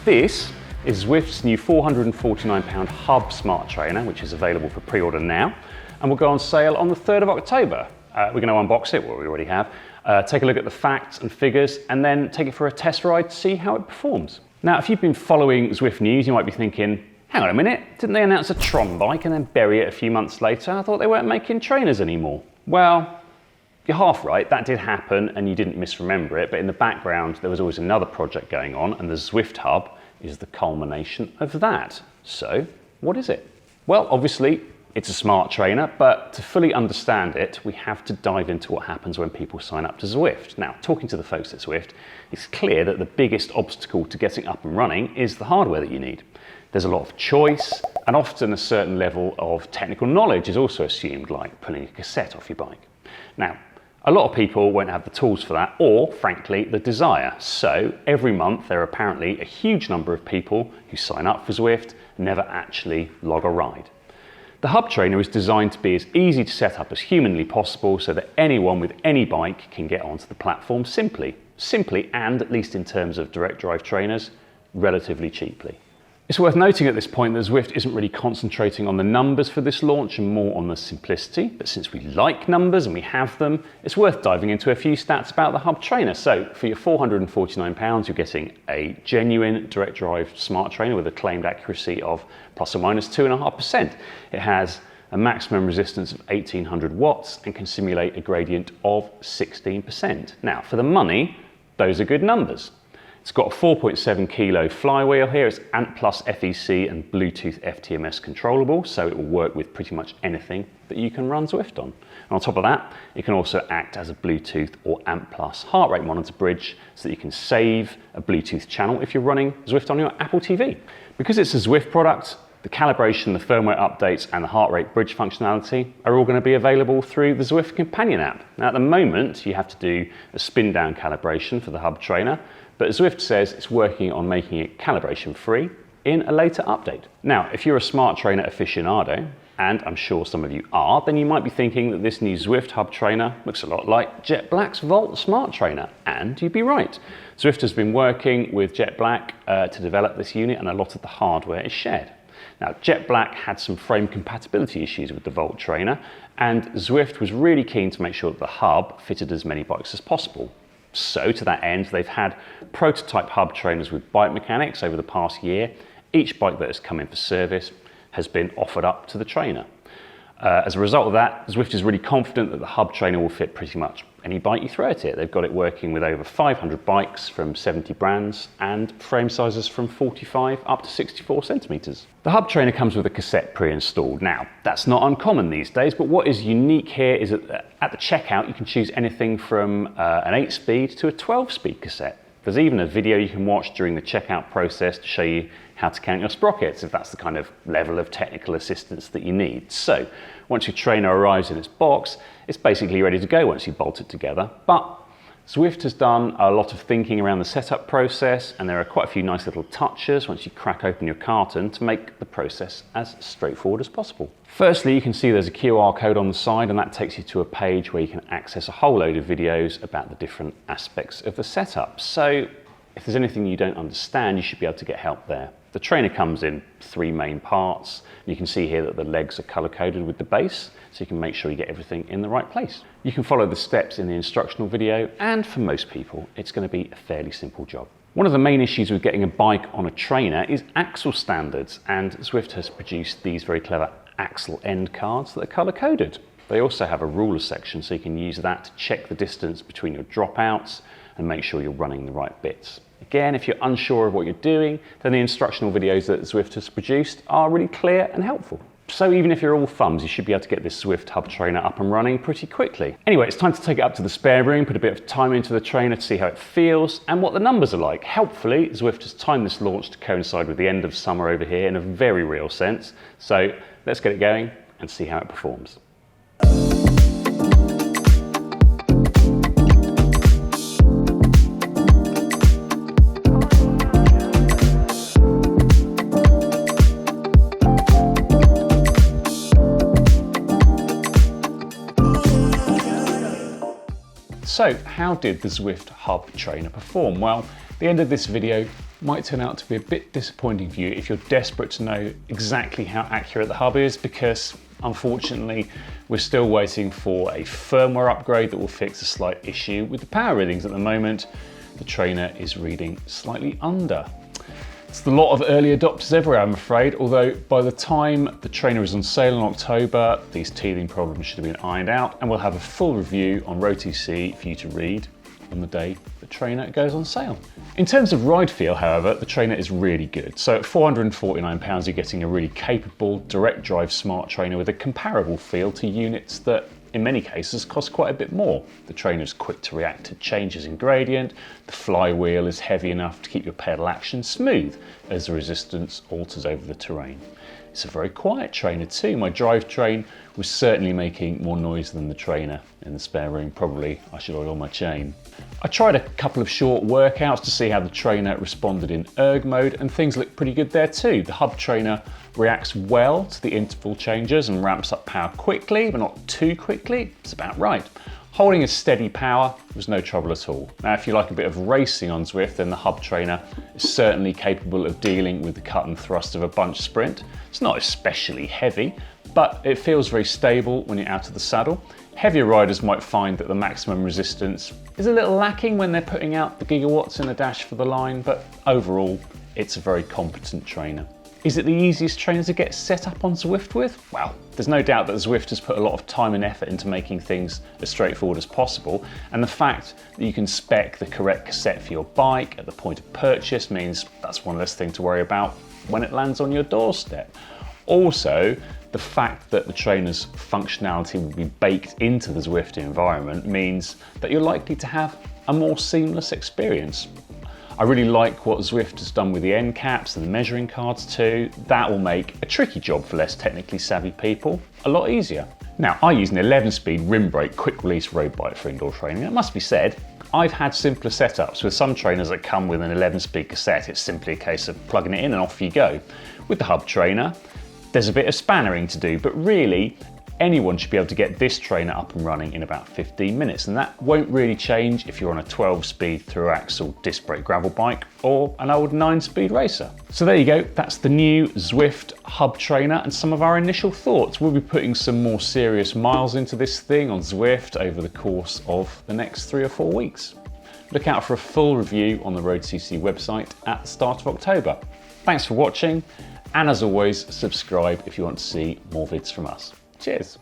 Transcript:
This is Zwift's new £449 Hub smart trainer, which is available for pre-order now, and will go on sale on the 3rd of October. We're going to unbox it, well we already have, take a look at the facts and figures, and then take it for a test ride to see how it performs. Now, if you've been following Zwift news, you might be thinking, hang on a minute, didn't they announce a Tron bike and then bury it a few months later? I thought they weren't making trainers anymore. Well, you're half right, that did happen and you didn't misremember it, but in the background there was always another project going on, and the Zwift Hub is the culmination of that. So, what is it? Well, obviously, it's a smart trainer, but to fully understand it, we have to dive into what happens when people sign up to Zwift. Now, talking to the folks at Zwift, it's clear that the biggest obstacle to getting up and running is the hardware that you need. There's a lot of choice, and often a certain level of technical knowledge is also assumed, like pulling a cassette off your bike. Now, a lot of people won't have the tools for that, or frankly, the desire. So every month there are apparently a huge number of people who sign up for Zwift and never actually log a ride. The Hub trainer is designed to be as easy to set up as humanly possible so that anyone with any bike can get onto the platform simply, and at least in terms of direct drive trainers, relatively cheaply. It's worth noting at this point that Zwift isn't really concentrating on the numbers for this launch and more on the simplicity, but since we like numbers and we have them, it's worth diving into a few stats about the Hub trainer. So for your £449, you're getting a genuine direct drive smart trainer with a claimed accuracy of plus or minus 2.5%. It has a maximum resistance of 1800 watts and can simulate a gradient of 16%. Now, for the money, those are good numbers. It's got a 4.7 kilo flywheel here. It's ANT+ FEC and Bluetooth FTMS controllable, so it will work with pretty much anything that you can run Zwift on. And on top of that, it can also act as a Bluetooth or ANT+ heart rate monitor bridge so that you can save a Bluetooth channel if you're running Zwift on your Apple TV. Because it's a Zwift product, the calibration, the firmware updates, and the heart rate bridge functionality are all going to be available through the Zwift companion app. Now, at the moment, you have to do a spin down calibration for the Hub trainer, but Zwift says it's working on making it calibration free in a later update. Now, if you're a smart trainer aficionado, and I'm sure some of you are, then you might be thinking that this new Zwift Hub trainer looks a lot like Jet Black's Volt smart trainer, and you'd be right. Zwift has been working with Jet Black to develop this unit, and a lot of the hardware is shared. Now, Jet Black had some frame compatibility issues with the Volt trainer, and Zwift was really keen to make sure that the Hub fitted as many bikes as possible. So to that end, they've had prototype Hub trainers with bike mechanics over the past year. Each bike that has come in for service has been offered up to the trainer. As a result of that, Zwift is really confident that the Hub trainer will fit pretty much any bike you throw at it. They've got it working with over 500 bikes from 70 brands and frame sizes from 45 up to 64 centimeters. The Hub trainer comes with a cassette pre-installed. Now, that's not uncommon these days, but what is unique here is that at the checkout, you can choose anything from an 8-speed to a 12-speed cassette. There's even a video you can watch during the checkout process to show you how to count your sprockets, if that's the kind of level of technical assistance that you need. So once your trainer arrives in its box, it's basically ready to go once you bolt it together. But Zwift has done a lot of thinking around the setup process, and there are quite a few nice little touches once you crack open your carton to make the process as straightforward as possible. Firstly, you can see there's a QR code on the side, and that takes you to a page where you can access a whole load of videos about the different aspects of the setup. So if there's anything you don't understand, you should be able to get help there. The trainer comes in 3 main parts. You can see here that the legs are color-coded with the base, so you can make sure you get everything in the right place. You can follow the steps in the instructional video, and for most people, it's going to be a fairly simple job. One of the main issues with getting a bike on a trainer is axle standards, and Zwift has produced these very clever axle end cards that are color-coded. They also have a ruler section, so you can use that to check the distance between your dropouts and make sure you're running the right bits. Again, if you're unsure of what you're doing, then the instructional videos that Zwift has produced are really clear and helpful. So even if you're all thumbs, you should be able to get this Zwift Hub trainer up and running pretty quickly. Anyway, it's time to take it up to the spare room, put a bit of time into the trainer to see how it feels and what the numbers are like. Helpfully, Zwift has timed this launch to coincide with the end of summer over here in a very real sense. So let's get it going and see how it performs. So how did the Zwift Hub trainer perform? Well, at the end of this video, might turn out to be a bit disappointing for you if you're desperate to know exactly how accurate the hub is, because unfortunately we're still waiting for a firmware upgrade that will fix a slight issue with the power readings. At the moment, the trainer is reading slightly under. It's a lot of early adopters everywhere, I'm afraid, although by the time the trainer is on sale in October, these teething problems should have been ironed out, and we'll have a full review on road.cc for you to read on the day the trainer goes on sale. In terms of ride feel, however, the trainer is really good. So at £449, you're getting a really capable direct drive smart trainer with a comparable feel to units that in many cases cost quite a bit more. The trainer is quick to react to changes in gradient, the flywheel is heavy enough to keep your pedal action smooth as the resistance alters over the terrain. It's a very quiet trainer too. My drivetrain was certainly making more noise than the trainer in the spare room. Probably I should oil my chain. I tried a couple of short workouts to see how the trainer responded in erg mode, and things look pretty good there too. The hub trainer reacts well to the interval changes and ramps up power quickly, but not too quickly. It's about right. Holding a steady power was no trouble at all. Now, if you like a bit of racing on Zwift, then the hub trainer is certainly capable of dealing with the cut and thrust of a bunch sprint. It's not especially heavy, but it feels very stable when you're out of the saddle. Heavier riders might find that the maximum resistance is a little lacking when they're putting out the gigawatts in a dash for the line, but overall, it's a very competent trainer. Is it the easiest trainer to get set up on Zwift with? Well, there's no doubt that Zwift has put a lot of time and effort into making things as straightforward as possible, and the fact that you can spec the correct cassette for your bike at the point of purchase means that's one less thing to worry about when it lands on your doorstep. Also, the fact that the trainer's functionality will be baked into the Zwift environment means that you're likely to have a more seamless experience. I really like what Zwift has done with the end caps and the measuring cards too. That will make a tricky job for less technically savvy people a lot easier. Now, I use an 11-speed rim brake quick release road bike for indoor training. It must be said, I've had simpler setups with some trainers that come with an 11-speed cassette. It's simply a case of plugging it in and off you go. With the hub trainer, there's a bit of spannering to do, but really, anyone should be able to get this trainer up and running in about 15 minutes, and that won't really change if you're on a 12-speed through-axle disc brake gravel bike or an old 9-speed racer. So there you go, that's the new Zwift hub trainer and some of our initial thoughts. We'll be putting some more serious miles into this thing on Zwift over the course of the next 3 or 4 weeks. Look out for a full review on the road.cc website at the start of October. Thanks for watching, and as always, subscribe if you want to see more vids from us. Cheers.